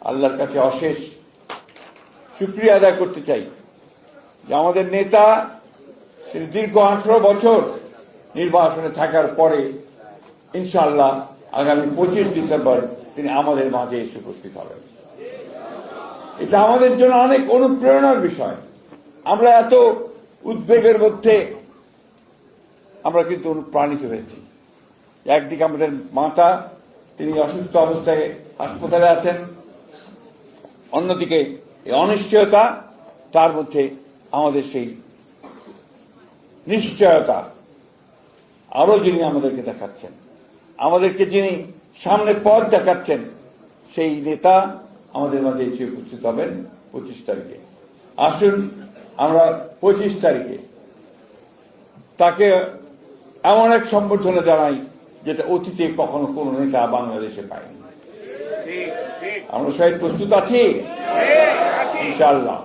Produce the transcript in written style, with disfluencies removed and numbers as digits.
আল্লাহর কাছে অশেষ শুকরিয়া আদায় করতে চাই যে আমাদের নেতা তিনি দীর্ঘ 18 বছর নির্বাসনে থাকার পরে ইনশাআল্লাহ আগামী 25 ডিসেম্বর তিনি আমাদের মাঝে এসে উপস্থিত হবেন। এটা আমাদের জন্য অনেক অনুপ্রেরণার বিষয়। আমরা এত উদ্বেগের মধ্যে আমরা কিন্তু অনুপ্রাণিত হয়েছি। একদিকে আমাদের মাতা, তিনি অসুস্থ অবস্থায় হাসপাতালে আছেন, অন্যদিকে এই অনিশ্চয়তা, তার মধ্যে আমাদের সেই নিশ্চয়তা আরো যিনি আমাদেরকে দেখাচ্ছেন, আমাদেরকে যিনি সামনে পথ দেখাচ্ছেন, সেই নেতা আমাদের মাঝে এসে উপস্থিত হবেন 25 তারিখে। আসুন আমরা 25 তারিখে তাকে এমন এক সম্বর্ধনা জানাই যেটা অতীতে কখনো কোন নেতা বাংলাদেশে পায়নি। আমরা সবাই প্রস্তুত আছি ইনশাআল্লাহ।